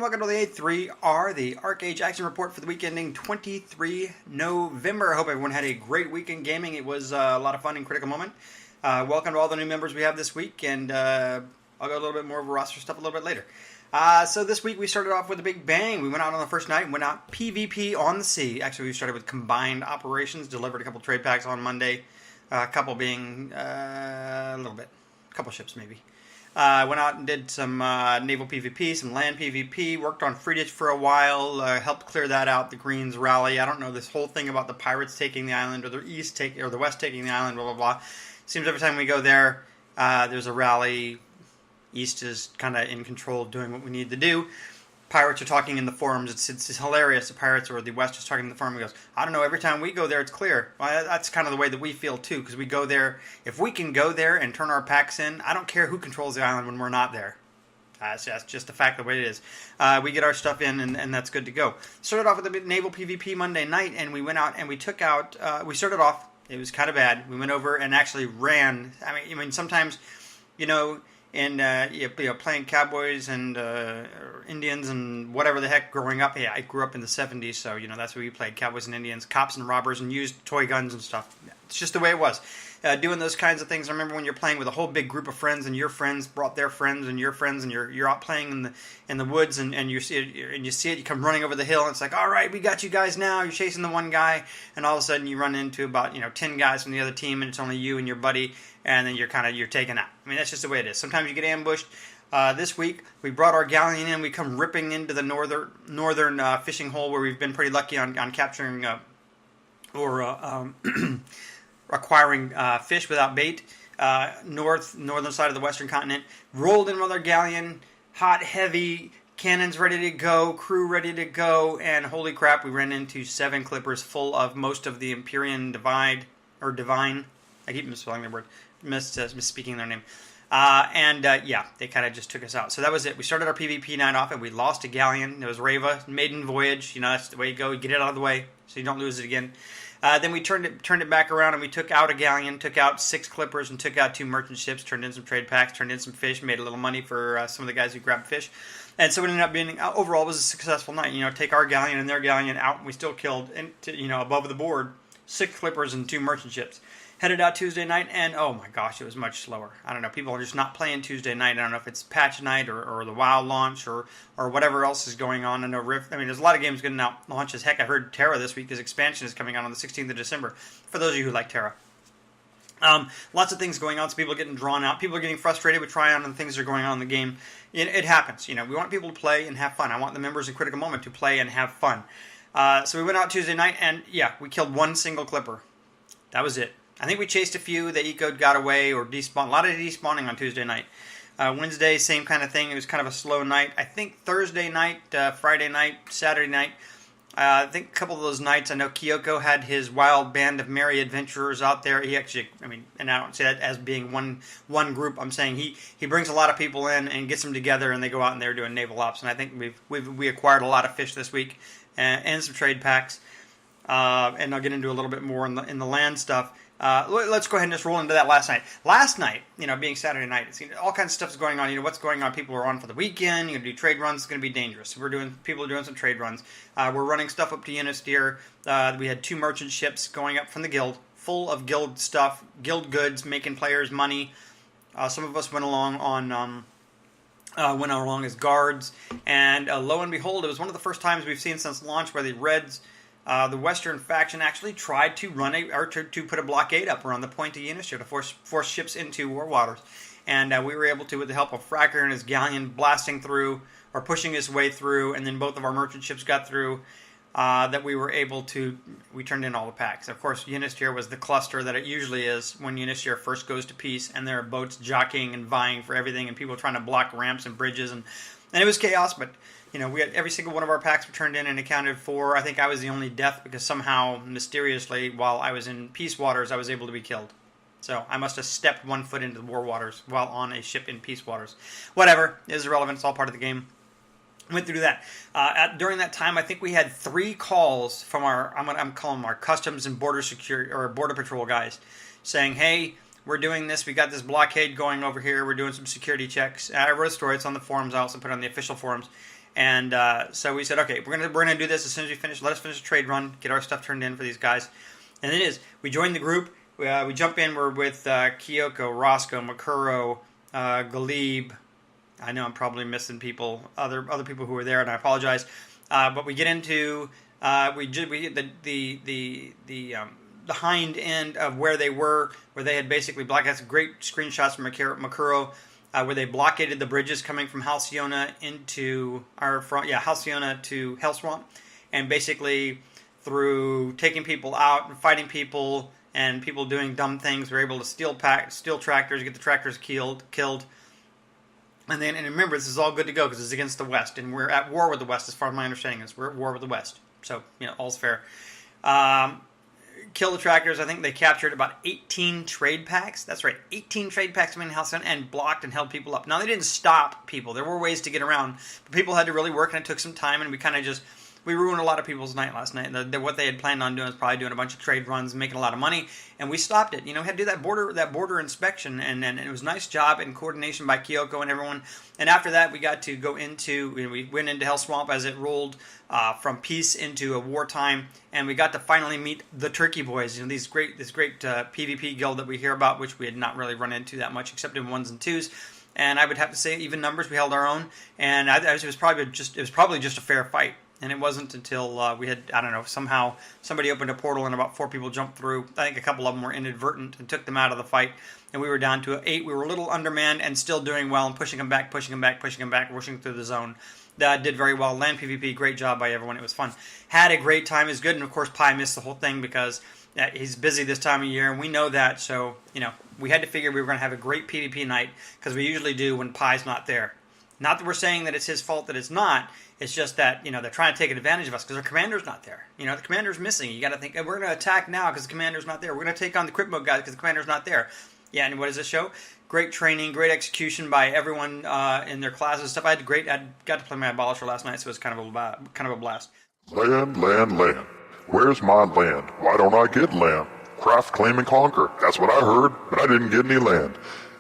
welcome to the A3R, the ArcheAge action report for the week ending 23 November. I hope everyone had a great week in gaming. It was a lot of fun and critical moment. Welcome to all the new members we have this week, and I'll go a little bit more of a roster stuff a little bit later. So this week we started off with a big bang. We went out on the first night and went out PvP on the sea. Actually, we started with combined operations, delivered a couple trade packs on Monday, a couple being a couple ships maybe. Went out and did some naval PvP, some land PvP, worked on Freedich for a while, helped clear that out, the Greens rally. I don't know this whole thing about the pirates taking the island or the west taking the island, blah, blah, blah. Seems every time we go there, there's a rally. East is kind of in control of doing what we need to do. Pirates are talking in the forums. It's hilarious. The pirates or the West is talking in the forum. He goes, I don't know, every time we go there, it's clear. Well, that's kind of the way that we feel, too, because we go there. If we can go there and turn our packs in, I don't care who controls the island when we're not there. That's just the fact the way it is. We get our stuff in, and that's good to go. Started off with a naval PvP Monday night, and we went out and we took out... we started off, it was kind of bad. We went over and actually ran. I mean sometimes, and playing cowboys and Indians and whatever the heck growing up. Yeah, I grew up in the 70s, so that's what we played: cowboys and Indians, cops and robbers, and used toy guns and stuff. It's just the way it was. Doing those kinds of things. I remember when you're playing with a whole big group of friends, and your friends brought their friends, and your friends, and you're out playing in the woods, and you see it, you come running over the hill, and it's like, all right, we got you guys now. You're chasing the one guy, and all of a sudden you run into about 10 guys from the other team, and it's only you and your buddy, and then you're taken out. I mean, that's just the way it is. Sometimes you get ambushed. This week we brought our galleon in. We come ripping into the northern fishing hole where we've been pretty lucky on capturing acquiring fish without bait, northern side of the western continent. Rolled in with our galleon, hot, heavy, cannons ready to go, crew ready to go, and holy crap, we ran into 7 clippers full of most of the Empyrean Divine. I keep misspelling their word, misspeaking their name. They kind of just took us out. So that was it. We started our PvP night off, and we lost a galleon. It was Reva, maiden voyage. That's the way you go. You get it out of the way so you don't lose it again. Then we turned it back around, and we took out a galleon, took out 6 clippers, and took out 2 merchant ships, turned in some trade packs, turned in some fish, made a little money for some of the guys who grabbed fish. And so it ended up being, overall, it was a successful night. Take our galleon and their galleon out, and we still killed, above the board, 6 clippers and 2 merchant ships. Headed out Tuesday night, and oh my gosh, it was much slower. I don't know, people are just not playing Tuesday night. I don't know if it's patch night or the WoW launch or whatever else is going on. I know Rift, there's a lot of games getting out launches. Heck, I heard Terra this week, because expansion is coming out on the 16th of December, for those of you who like Terra. Lots of things going on, so people are getting drawn out. People are getting frustrated with Tryon and things that are going on in the game. It happens. We want people to play and have fun. I want the members in Critical Moment to play and have fun. So we went out Tuesday night, and we killed 1 single clipper. That was it. I think we chased a few. The eco'd got away or despawned. A lot of despawning on Tuesday night. Wednesday, same kind of thing. It was kind of a slow night. I think Thursday night, Friday night, Saturday night. I think a couple of those nights, I know Kyoko had his wild band of merry adventurers out there. He actually, and I don't say that as being one group. I'm saying he brings a lot of people in and gets them together, and they go out and they're doing naval ops. And I think we acquired a lot of fish this week and some trade packs. And I'll get into a little bit more in the land stuff. Let's go ahead and just roll into that last night. Last night, being Saturday night, all kinds of stuff is going on. What's going on? People are on for the weekend. You're going to do trade runs. It's going to be dangerous. People are doing some trade runs. We're running stuff up to Unisteer. We had 2 merchant ships going up from the guild, full of guild stuff, guild goods, making players money. Some of us went along as guards, and lo and behold, it was one of the first times we've seen since launch where the Reds. The Western faction actually tried to to put a blockade up around the point of Unisteer to force ships into war waters, and we were able to, with the help of Fracker and his galleon, blasting through or pushing his way through, and then both of our merchant ships got through. That we were able to. We turned in all the packs. Of course, Unisteer was the cluster that it usually is when Unisteer first goes to peace, and there are boats jockeying and vying for everything, and people trying to block ramps and bridges, and it was chaos, but. We had every single one of our packs were turned in and accounted for. I think I was the only death because somehow, mysteriously, while I was in peace waters, I was able to be killed. So I must have stepped 1 foot into the war waters while on a ship in peace waters. Whatever, it is irrelevant. It's all part of the game. Went through that. During that time, I think we had 3 calls from I'm calling them our customs and border security or border patrol guys, saying, "Hey, we're doing this. We got this blockade going over here. We're doing some security checks." I wrote a story. It's on the forums. I also put it on the official forums. And so we said, okay, we're gonna do this as soon as we finish. Let us finish the trade run, get our stuff turned in for these guys. And it is. We joined the group. We jump in. We're with Kyoko, Roscoe, Makuro, Galib. I know I'm probably missing people, other people who were there, and I apologize. But we get into the hind end of where they were, where they had basically blocked. That's great screenshots from Makuro, where they blockaded the bridges coming from Halcyona Halcyona to Hellswamp, and basically through taking people out and fighting people and people doing dumb things, we were able to steal tractors, get the tractors killed. And remember, this is all good to go because it's against the West, and we're at war with the West as far as my understanding is. We're at war with the West. So, all's fair. Kill the tractors. I think they captured about 18 trade packs. That's right, 18 trade packs coming in Halcyon and blocked and held people up. Now, they didn't stop people. There were ways to get around, but people had to really work, and it took some time, and we ruined a lot of people's night last night. What they had planned on doing was probably doing a bunch of trade runs and making a lot of money, and we stopped it. We had to do that border inspection, and it was a nice job in coordination by Kyoko and everyone. And after that, we got to go we went into Hell Swamp as it rolled from peace into a wartime, and we got to finally meet the Turkey Boys. This great PvP guild that we hear about, which we had not really run into that much except in 1s and 2s. And I would have to say, even numbers, we held our own, and it was probably just a fair fight. And it wasn't until we had, somehow somebody opened a portal and about 4 people jumped through. I think a couple of them were inadvertent and took them out of the fight. And we were down to 8. We were a little undermanned and still doing well and pushing them back, rushing through the zone. That did very well. Land PvP, great job by everyone. It was fun. Had a great time. It was good. And, of course, Pi missed the whole thing because he's busy this time of year. And we know that. So, we had to figure we were going to have a great PvP night because we usually do when Pi's not there. Not that we're saying that it's his fault that it's not. It's just that, they're trying to take advantage of us because our commander's not there. The commander's missing. You got to think, we're going to attack now because the commander's not there. We're going to take on the crit mode guys because the commander's not there. Yeah, and what does it show? Great training, great execution by everyone in their classes and stuff. I got to play my Abolisher last night, so it was kind of a blast. Land. Where's my land? Why don't I get land? Craft, claim, and conquer. That's what I heard, but I didn't get any land.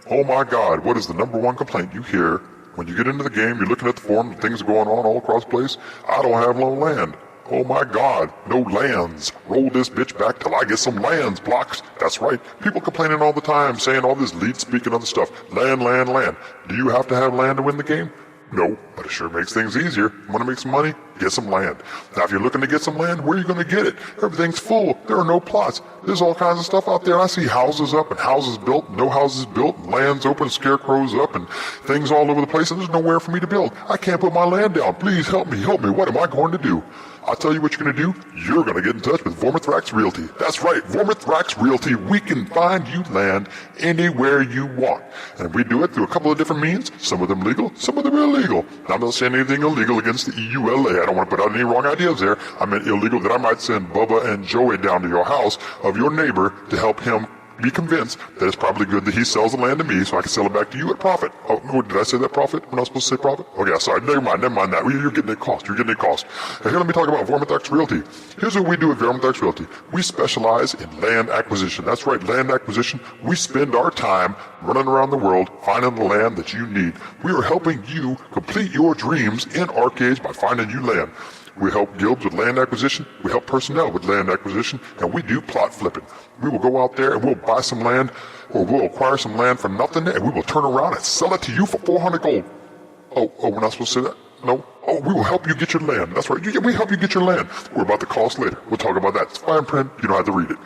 Oh my God, what is the number one complaint you hear when you get into the game? You're looking at the forum, things are going on all across the place. I don't have no land. Oh my God, no lands. Roll this bitch back till I get some lands, blocks. That's right. People complaining all the time, saying all this lead speaking other stuff. Land. Do you have to have land to win the game? No, but it sure makes things easier. Want to make some money? Get some land. Now, if you're looking to get some land, where are you going to get it? Everything's full. There are no plots. There's all kinds of stuff out there. I see houses up and houses built, no houses built, and lands open, scarecrows up, and things all over the place, and there's nowhere for me to build. I can't put my land down. Please help me. What am I going to do? I'll tell you what you're going to do. You're going to get in touch with Vormithrax Realty. That's right, Vormithrax Realty. We can find you land anywhere you want. And we do it through a couple of different means. Some of them legal, some of them illegal. Now, I'm not saying anything illegal against the EULA. I don't want to put out any wrong ideas there. I meant illegal that I might send Bubba and Joey down to your house of your neighbor to help him be convinced that it's probably good that he sells the land to me so I can sell it back to you at profit. Oh, did I say that profit? When I was supposed to say profit? Okay, sorry. Never mind that. You're getting it cost. Now, here, let me talk about Vormithrax Realty. Here's what we do at Vormithrax Realty. We specialize in land acquisition. That's right, land acquisition. We spend our time running around the world finding the land that you need. We are helping you complete your dreams in ArcheAge by finding you land. We help guilds with land acquisition, we help personnel with land acquisition, and we do plot flipping. We will go out there and we'll buy some land, or we'll acquire some land for nothing, and we will turn around and sell it to you for 400 gold. Oh, we're not supposed to say that? No? Oh, we will help you get your land. That's right, we help you get your land. We're about the cost later. We'll talk about that. It's fine print, you don't have to read it.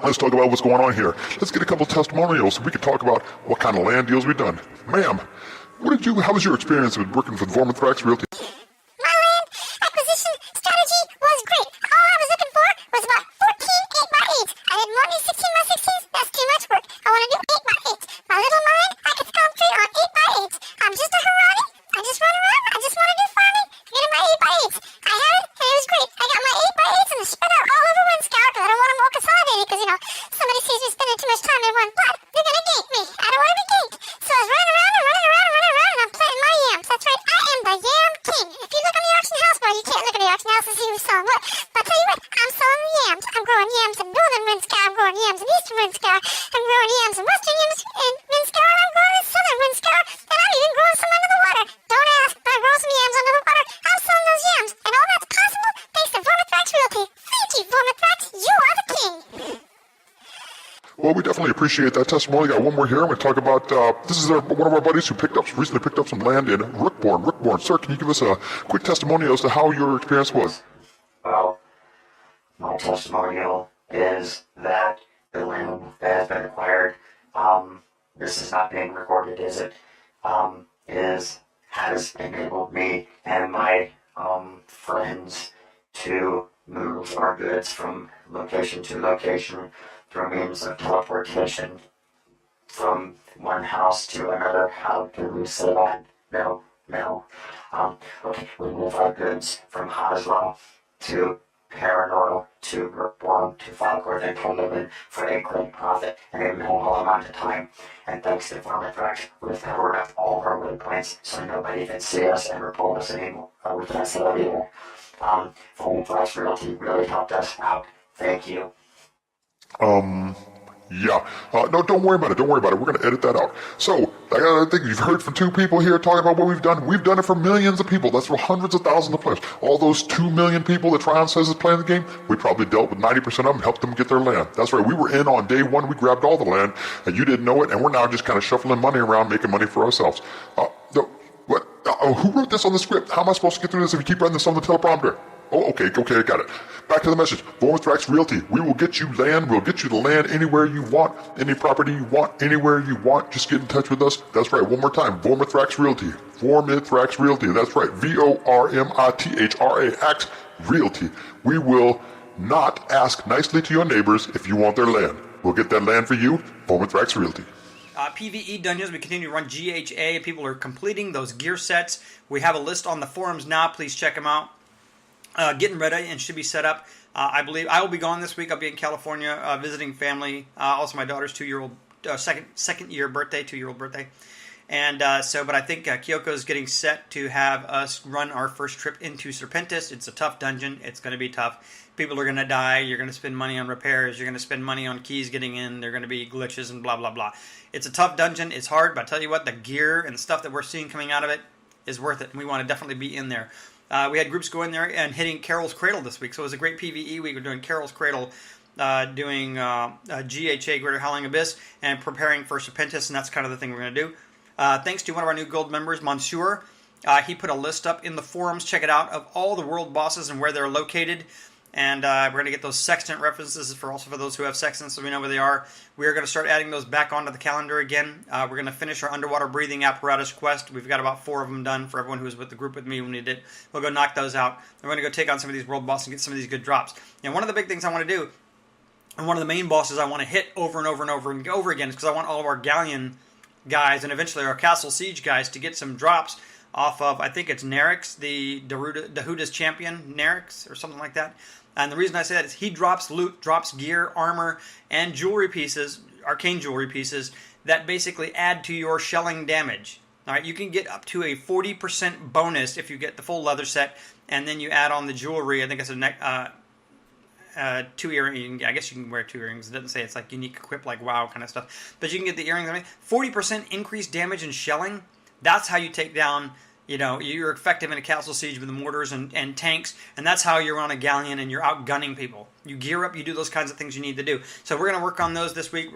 Let's talk about what's going on here. Let's get a couple testimonials so we can talk about what kind of land deals we've done. Ma'am, how was your experience with working for Vormithrax Realty? Some under the water. Don't ask, but I grow some yams under the Well, we definitely appreciate that testimony. Got one more here. I'm going to talk about, this is one of our buddies who recently picked up some land in Rookborn. Rookborn, sir, can you give us a quick testimonial as to how your experience was? Well, my testimonial is that the land that has been acquired, this is not being recorded, is it? Has enabled me and my friends to move our goods from location to location through means of teleportation from one house to another. How can we say that? No. Okay, we move our goods from Hasla to Paranormal to Brookborn to Falkor, and to live in for a great profit in a minimal amount of time. And thanks to Privateering, we've covered up all of our waypoints so nobody can see us and report us anymore. We can't see that either. Flash Realty really helped us out. Thank you. Yeah. No, don't worry about it. We're going to edit that out. So, I think you've heard from two people here talking about what we've done. We've done it for millions of people. That's for hundreds of thousands of players. All those 2 million people that Tryon says is playing the game, we probably dealt with 90% of them and helped them get their land. That's right. We were in on day one. We grabbed all the land, and you didn't know it, and we're now just kind of shuffling money around, making money for ourselves. Who wrote this on the script? How am I supposed to get through this if you keep writing this on the teleprompter? Oh, okay, I got it. Back to the message. Vormithrax Realty. We will get you land. We'll get you the land anywhere you want, any property you want, anywhere you want. Just get in touch with us. That's right. One more time. Vormithrax Realty. Vormithrax Realty. That's right. VORMITHRAX Realty. We will not ask nicely to your neighbors if you want their land. We'll get that land for you. Vormithrax Realty. PvE dungeons, we continue to run GHA. People are completing those gear sets. We have a list on the forums now. Please check them out. Getting ready and should be set up. I believe I will be gone this week. I'll be in California visiting family. Also, my daughter's 2-year-old second-year birthday, 2-year-old birthday. And but I think Kyoko is getting set to have us run our first trip into Serpentis. It's a tough dungeon. It's going to be tough. People are going to die. You're going to spend money on repairs. You're going to spend money on keys getting in. There are going to be glitches and blah, blah, blah. It's a tough dungeon. It's hard, but I tell you what, the gear and the stuff that we're seeing coming out of it is worth it. And we want to definitely be in there. We had groups go in there and hitting Carol's Cradle this week. So it was a great PvE week. We're doing Carol's Cradle, doing GHA, Greater Howling Abyss, and preparing for Serpentis, and that's kind of the thing we're going to do. Thanks to one of our new gold members, Monsieur. He put a list up in the forums, check it out, of all the world bosses and where they're located. And we're going to get those sextant references for those who have sextants, so we know where they are. We are going to start adding those back onto the calendar again. We're going to finish our underwater breathing apparatus quest. We've got about 4 of them done for everyone who was with the group with me when we did it. We'll go knock those out. We're going to go take on some of these world bosses and get some of these good drops. And one of the big things I want to do, and one of the main bosses I want to hit over and over and over and over again, is because I want all of our galleon guys and eventually our castle siege guys to get some drops off of, I think it's Nerix, the Dahuda's champion, Nerix, or something like that. And the reason I say that is he drops loot, drops gear, armor, and jewelry pieces, arcane jewelry pieces, that basically add to your shelling damage. All right, you can get up to a 40% bonus if you get the full leather set, and then you add on the jewelry. I think it's a 2 earrings. I guess you can wear 2 earrings. It doesn't say it's like unique equip, like WoW kind of stuff. But you can get the earrings. 40% increased damage and shelling. That's how you take down. You're effective in a castle siege with the mortars and tanks, and that's how you're on a galleon and you're outgunning people. You gear up, you do those kinds of things you need to do. So we're going to work on those this week.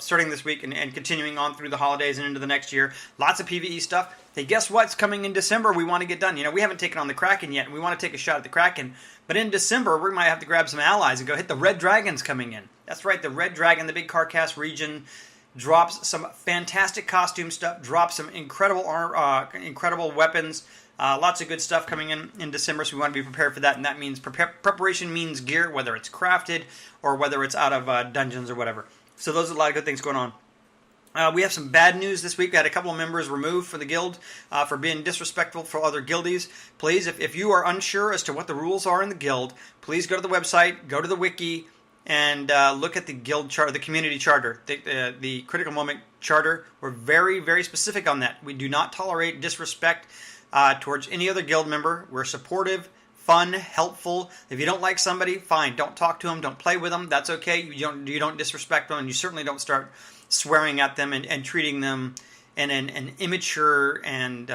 Starting this week and continuing on through the holidays and into the next year. Lots of PvE stuff. Hey, guess what's coming in December? We want to get done. We haven't taken on the Kraken yet, and we want to take a shot at the Kraken. But in December, we might have to grab some allies and go hit the Red Dragons coming in. That's right, the Red Dragon, the big Carcass region, drops some fantastic costume stuff, drops some incredible weapons, lots of good stuff coming in December, so we want to be prepared for that, and that means preparation means gear, whether it's crafted or whether it's out of dungeons or whatever. So those are a lot of good things going on. We have some bad news this week. We had a couple of members removed for the guild for being disrespectful for other guildies. Please, if you are unsure as to what the rules are in the guild, please go to the website, go to the wiki, and look at the guild charter, the community charter, the Critical Moment charter. We're very, very specific on that. We do not tolerate disrespect towards any other guild member. We're supportive, fun, helpful. If you don't like somebody, fine. Don't talk to them. Don't play with them. That's okay. You don't disrespect them, and you certainly don't start swearing at them and treating them in an immature and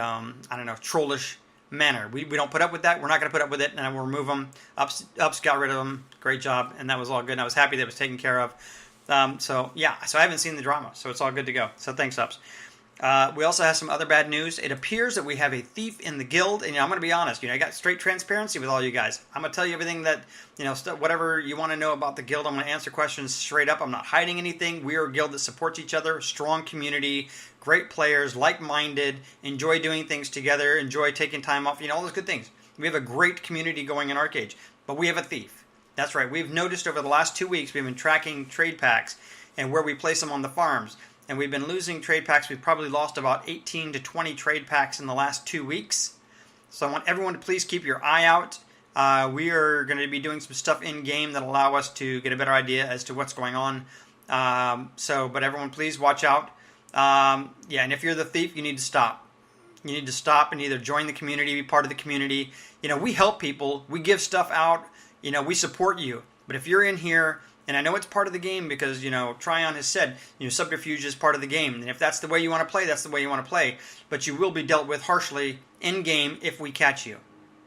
trollish manner. We don't put up with that. We're not going to put up with it, and we'll remove them. Ups got rid of them. Great job, and that was all good. And I was happy that it was taken care of. So I haven't seen the drama, so it's all good to go. So thanks, Ups. We also have some other bad news. It appears that we have a thief in the guild, and I'm going to be honest. I got straight transparency with all you guys. I'm going to tell you everything that whatever you want to know about the guild. I'm going to answer questions straight up. I'm not hiding anything. We are a guild that supports each other, strong community, great players, like-minded, enjoy doing things together, enjoy taking time off. All those good things. We have a great community going in ArcheAge, but we have a thief. That's right. We've noticed over the last 2 weeks we've been tracking trade packs and where we place them on the farms. And we've been losing trade packs. We've probably lost about 18 to 20 trade packs in the last 2 weeks. So I want everyone to please keep your eye out. We are going to be doing some stuff in-game that allow us to get a better idea as to what's going on. But everyone, please watch out. And if you're the thief, you need to stop. You need to stop and either join the community, be part of the community. We help people. We give stuff out. We support you. But if you're in here, and I know it's part of the game because, Tryon has said, subterfuge is part of the game. And if that's the way you want to play, that's the way you want to play. But you will be dealt with harshly in-game if we catch you.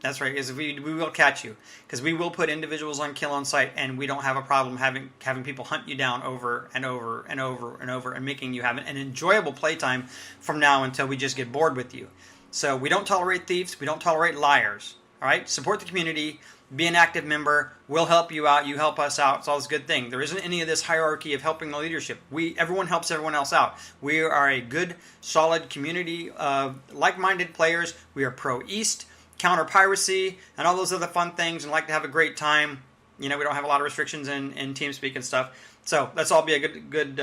That's right, is we will catch you. Because we will put individuals on kill on site, and we don't have a problem having people hunt you down over and over and over and over and making you have an enjoyable playtime from now until we just get bored with you. So we don't tolerate thieves. We don't tolerate liars. All right? Support the community. Be an active member. We'll help you out. You help us out. It's all this good thing. There isn't any of this hierarchy of helping the leadership. Everyone helps everyone else out. We are a good, solid community of like-minded players. We are pro-East, counter-piracy, and all those other fun things, and like to have a great time. We don't have a lot of restrictions in TeamSpeak and stuff. So let's all be a good be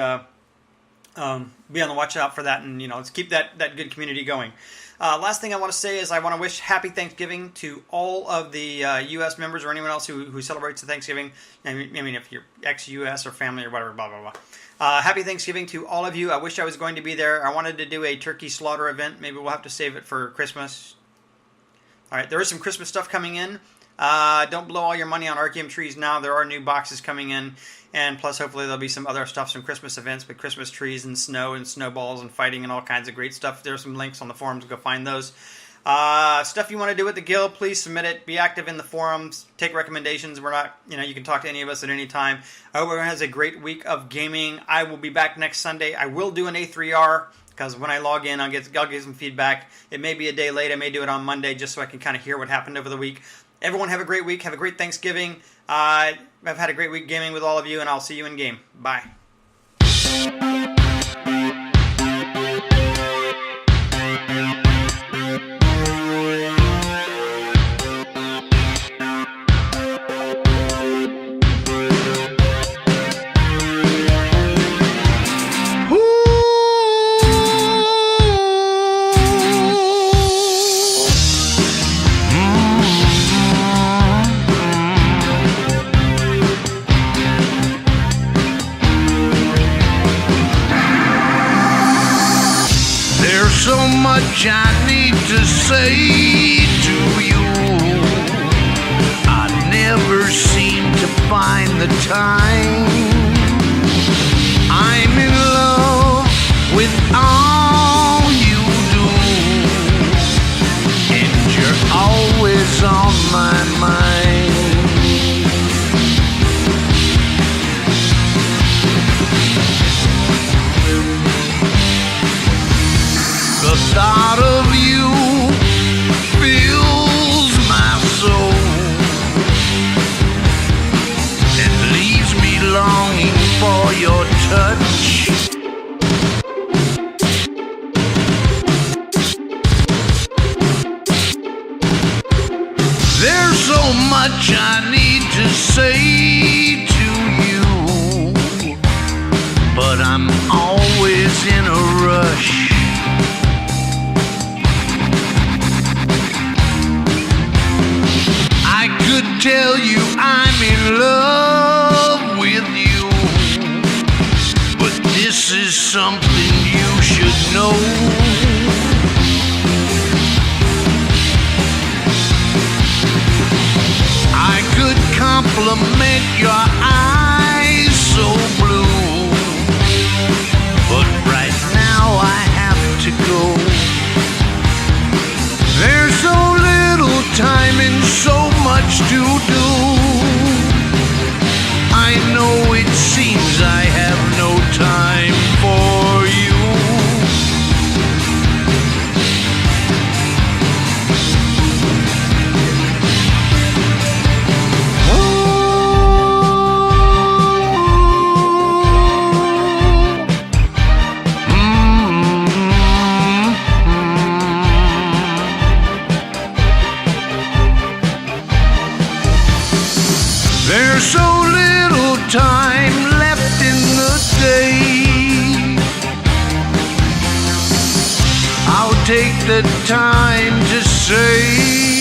on the watch out for that, and let's keep that good community going. Last thing I want to say is I want to wish happy Thanksgiving to all of the U.S. members or anyone else who celebrates the Thanksgiving. I mean, if you're ex-U.S. or family or whatever, blah, blah, blah. Happy Thanksgiving to all of you. I wish I was going to be there. I wanted to do a turkey slaughter event. Maybe we'll have to save it for Christmas. All right, there is some Christmas stuff coming in. Don't blow all your money on Archeum trees now. There are new boxes coming in. And plus, hopefully, there'll be some other stuff, some Christmas events with Christmas trees and snow and snowballs and fighting and all kinds of great stuff. There's some links on the forums. Go find those. Stuff you want to do with the guild, please submit it. Be active in the forums. Take recommendations. We're not, you can talk to any of us at any time. I hope everyone has a great week of gaming. I will be back next Sunday. I will do an A3R because when I log in, I'll get some feedback. It may be a day late. I may do it on Monday just so I can kind of hear what happened over the week. Everyone have a great week. Have a great Thanksgiving. I've had a great week gaming with all of you, and I'll see you in game. Bye. So much I need to say to you. I never seem to find the time. I'm in love with all you do, and you're always on my mind. The thought of you fills my soul and leaves me longing for your touch. There's so much I need to say to you, but I'm always in a rush. Tell you I'm in love with you, but this is something you should know. I could compliment your eyes so blue, but right now I have to go. There's so little time and so much to do. I know it seems I have there's so little time left in the day, I'll take the time to say